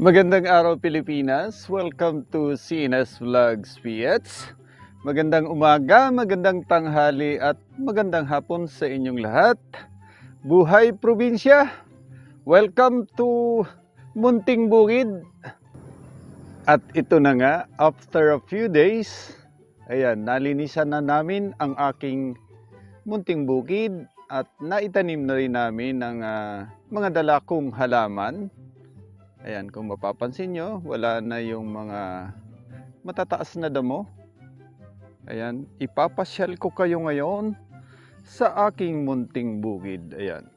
Magandang araw Pilipinas, welcome to CNS Vlogs PH. Magandang umaga, magandang tanghali at magandang hapon sa inyong lahat. Buhay probinsya, welcome to Munting Bukid. At ito na nga, after a few days, ayan, nalinisan na namin ang aking munting bukid at naitanim na rin namin ng mga dala kong halaman. Ayan, kung mapapansin nyo, wala na yung mga matataas na damo. Ayan, ipapasyal ko kayo ngayon sa aking munting bukid. Ayan,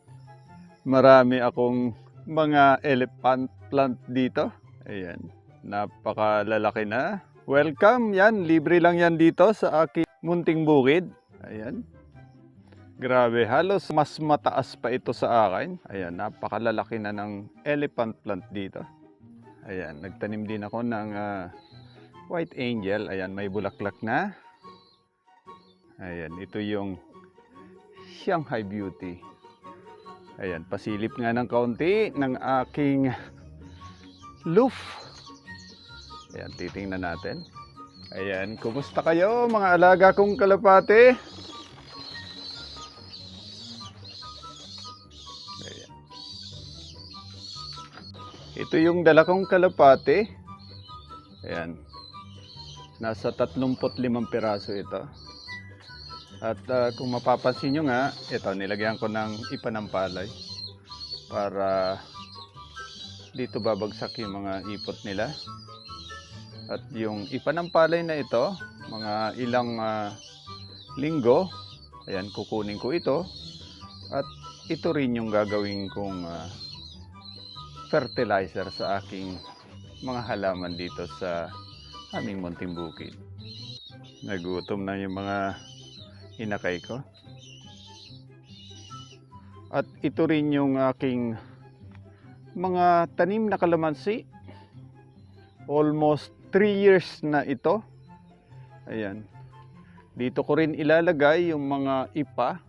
marami akong mga elephant plant dito. Ayan, napakalalaki na. Welcome, yan, libre lang yan dito sa aking munting bukid. Ayan, grabe, halos mas mataas pa ito sa akin. Ayan, napakalalaki na ng elephant plant dito. Ayan, nagtanim din ako ng white angel. Ayan, may bulaklak na. Ayan, ito yung Shanghai Beauty. Ayan, pasilip nga ng kaunti ng aking leaf. Ayan, titingnan natin. Ayan, kumusta kayo mga alaga kong kalapate? Ito yung dala kong kalapate. Ayan. Nasa 35 piraso ito. At kung mapapansin nyo nga, ito nilagyan ko ng ipanampalay para dito babagsak yung mga ipot nila. At yung ipanampalay na ito, mga ilang linggo, ayan, kukunin ko ito. At ito rin yung gagawin kong fertilizer sa aking mga halaman dito sa aming munting bukid. Nagutom na yung mga inakay ko. At ito rin yung aking mga tanim na kalamansi. Almost 3 years na ito. Ayan. Dito ko rin ilalagay yung mga ipa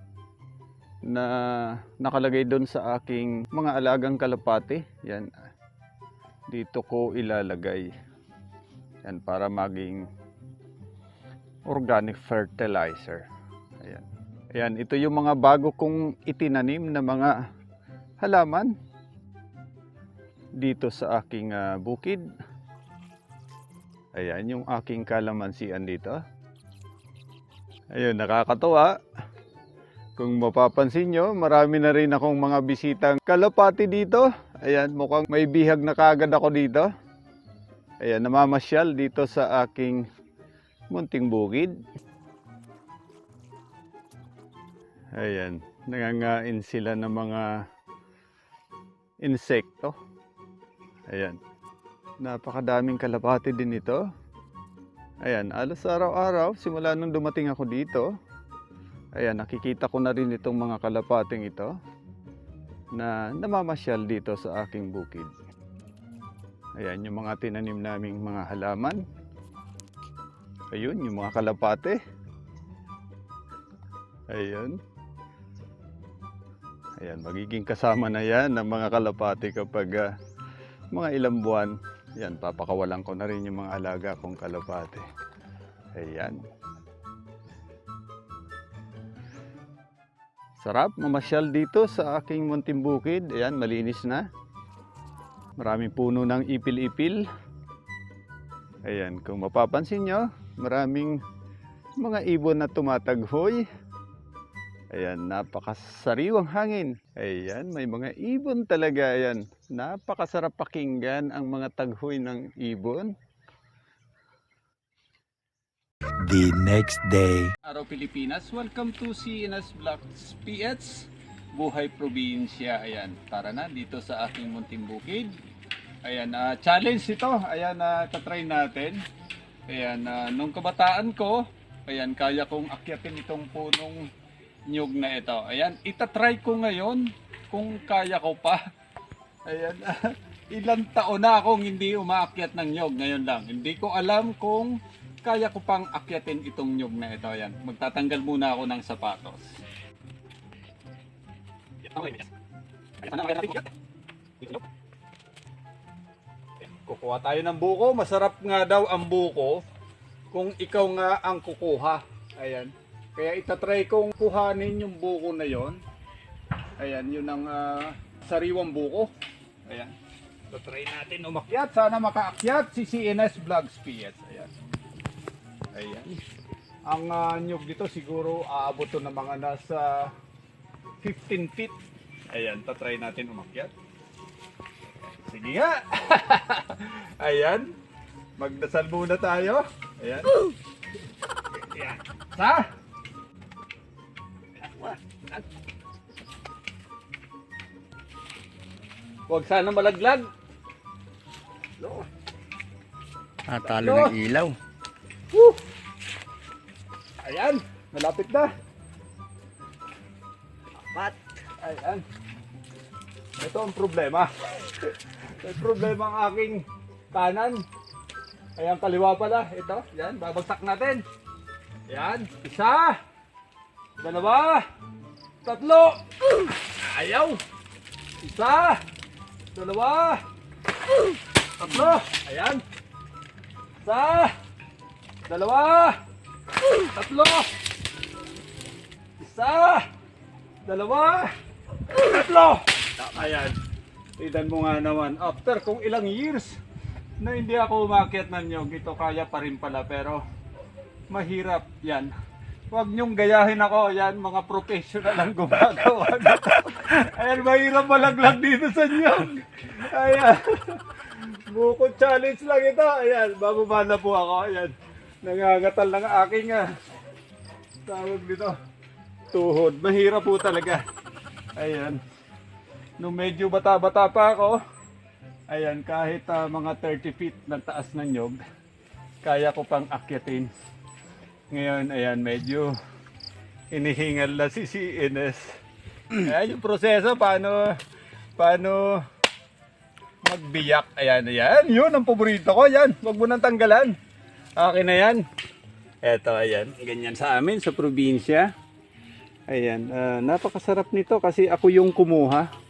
na nakalagay doon sa aking mga alagang kalapate. Yan, dito ko ilalagay yan para maging organic fertilizer. Ayan. Ayan, ito yung mga bago kong itinanim na mga halaman dito sa aking bukid. Ayan yung aking kalamansian dito. Ayun, nakakatuwa. Kung mapapansin nyo, marami na rin akong mga bisitang kalapati dito. Ayan, mukhang may bihag na kagad ako dito. Ayan, namamasyal dito sa aking munting bukid. Ayan, nangangain sila ng mga insekto. Ayan, napakadaming kalapati din ito. Ayan, alos araw-araw, simula nung dumating ako dito, ayan, nakikita ko na rin itong mga kalapating ito na namamasyal dito sa aking bukid. Ayan, yung mga tinanim naming mga halaman. Ayun, yung mga kalapate. Ayun. Ayan, magiging kasama na yan ng mga kalapate kapag mga ilang buwan. Ayan, papakawalan ko na rin yung mga alaga kong kalapate. Ayan. Sarap mamasyal dito sa aking munting bukid. Ayan, malinis na. Maraming puno ng ipil-ipil. Ayan, kung mapapansin nyo, maraming mga ibon na tumataghoy. Ayan, napakasariwang hangin. Ayan, may mga ibon talaga. Ayan, napakasarap pakinggan ang mga taghoy ng ibon. The next day. Araw Pilipinas, welcome to CNS Vlogs PH, Buhay Probinsya. Ayan, tara na dito sa aking munting bukid. Ayan, challenge ito. Ayan, tatry natin. Ayan, nung kabataan ko, ayan, kaya kong akyatin itong punong nyug na ito. Ayan, itatry ko ngayon kung kaya ko pa. Ayan, ilang taon na akong hindi umaakyat ng nyug. Ngayon lang, hindi ko alam kung kaya ko pang akyatin itong nyug na ito. Ayan, magtatanggal muna ako ng sapatos. Kukuha tayo ng buko. Masarap nga daw ang buko kung ikaw nga ang kukuha. Ayan. Kaya itatry kong kuhanin yung buko na yon. Ayan, yun ang sariwang buko. Ayan. Itatry natin umakyat. Sana makaakyat si CNS Vlogs PS. Ayan. Ayan. Ang nyug dito siguro aabot to ng mga nasa 15 feet. Ayan, tatry natin umakyat. Sige nga. Ayan. Magdasal muna tayo. Ayan. Ayan. Sa? Huwag sana malaglag. No. Talo ng ilaw. Woo! Ayan. Malapit na. Apat. Ayan. Ito ang problema. May problema ang aking kanan. Ayan, kaliwa pala. Ito, yan, babagsak natin. Yan, isa. Dalawa. Tatlo. Ayaw. Isa. Dalawa. Tatlo. Ayan. Isa. Dalawa. Tatlo. Isa. Dalawa. Tatlo. Ayan. Tignan mo nga naman. After kung ilang years na hindi ako umakyat ng nyog, ito kaya pa rin pala. Pero mahirap yan. Huwag niyong gayahin ako. Yan, mga professional ang gumagawa nito. Ayan, mahirap malaglag dito sa nyog. Ayan. Buko challenge lang ito. Ayan, bababa na po ako. Ayan. Nangangatal ng aking tawag dito. Tuhod. Mahirap po talaga. Ayan. Nung medyo bata-bata pa ako, ayan, kahit mga 30 feet ng taas ng nyog, kaya ko pang akyatin. Ngayon, ayan, medyo inihingal na si CNS. Ayan yung proseso, paano magbiyak. Ayan, ayan, yun ang paborito ko, ayan, wag mo nang tanggalan. Akin na yan. Eto, ayan, ganyan sa amin, sa probinsya. Ayan, napakasarap nito kasi ako yung kumuha.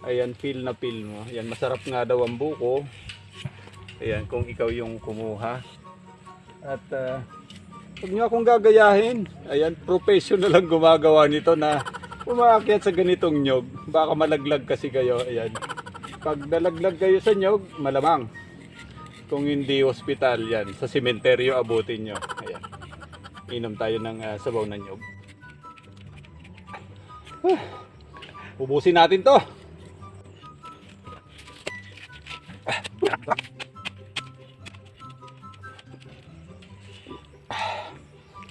Ayan, feel na feel mo. Ayan, masarap nga daw ang buko. Ayan, kung ikaw yung kumuha. At huwag nyo akong gagayahin. Ayan, professional lang gumagawa nito na umaakyat sa ganitong nyog. Baka malaglag kasi kayo. Ayan. Pag nalaglag kayo sa nyog, malamang. Kung hindi hospital, yan. Sa sementeryo, abutin nyo. Ayan. Inom tayo ng sabaw na nyog. Ubusin natin to.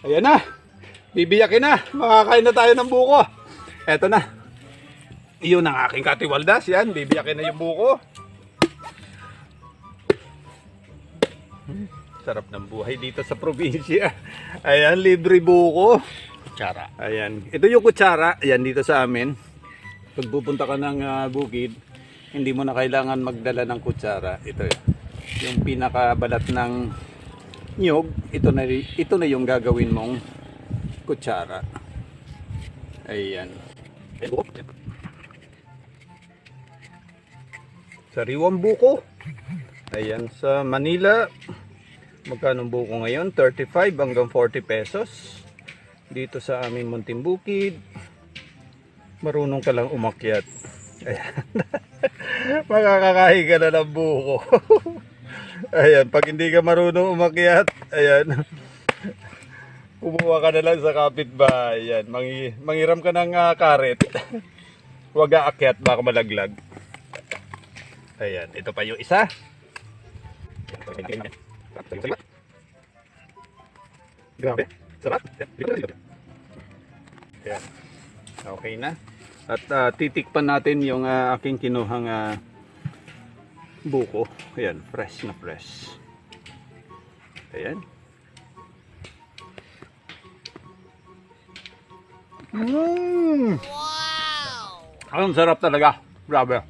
Ayan na. Bibiyakin na. Makakain na tayo ng buko. Eto na. Iyon ang aking katiwaldas. Yan. Bibiyakin na yung buko. Sarap ng buhay dito sa probinsya. Ayan. Libre buko. Kutsara. Ayan. Ito yung kutsara. Ayan dito sa amin. Pag pupunta ka ng bukid, hindi mo na kailangan magdala ng kutsara. Ito yung pinakabalat ng nyog. Ito na yung gagawin mong kutsara. Ayan. Sariwang buko. Ayan, sa Manila, magkano buko ngayon? 35 hanggang 40 pesos. Dito sa aming munting bukid, marunong ka lang umakyat. Ayan. Makakakain ka na ng buko. Ayan, pag hindi ka marunong umakyat, ayan, kumuha ka na lang sa kapitbahay. Ayan, manghiram ka ng karet. Huwag aakyat, baka malaglag. Ayan, ito pa yung isa. Grabe, sarap. Ayan, okay na. At titikpan natin yung aking kinuhang buko. Ayan, fresh na fresh. Ayan. Wow! Ang sarap talaga. Grabe.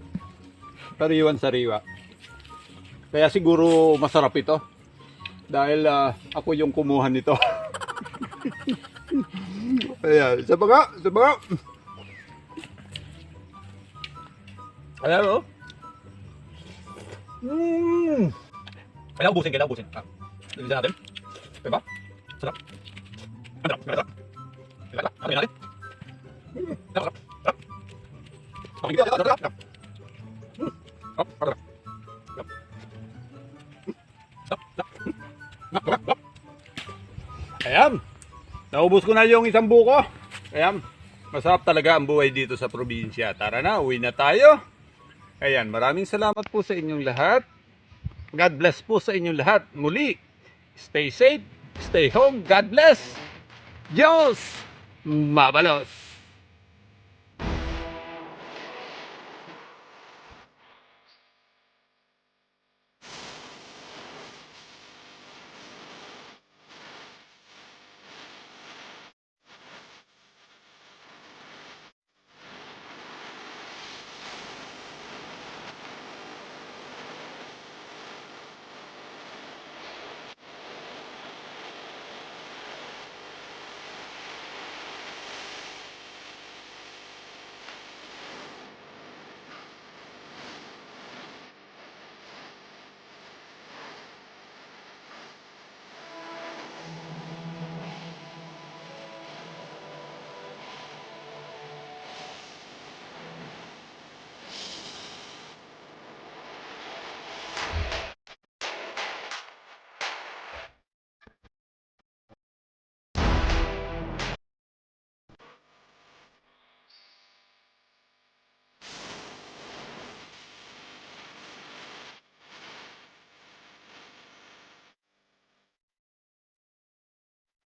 Sariwan-sariwa. Kaya siguro masarap ito. Dahil ako yung kumuha nito. Ayan, isa pa nga. Ayan o. Kailangan ubusin, kailangan ubusin. Lilisan natin. Diba? Sarap. Sarap. Sarap. Sarap. Sarap natin. Sarap. Sarap. Sarap. Sarap. Sarap. Sarap. Sarap. Sarap. Ayan. Naubos ko na yung isang buko. Ayan. Masarap talaga ang buhay dito sa probinsya. Tara na, uwi na tayo. Ayan, maraming salamat po sa inyong lahat. God bless po sa inyong lahat. Muli, stay safe, stay home. God bless. Diyos, mabalos.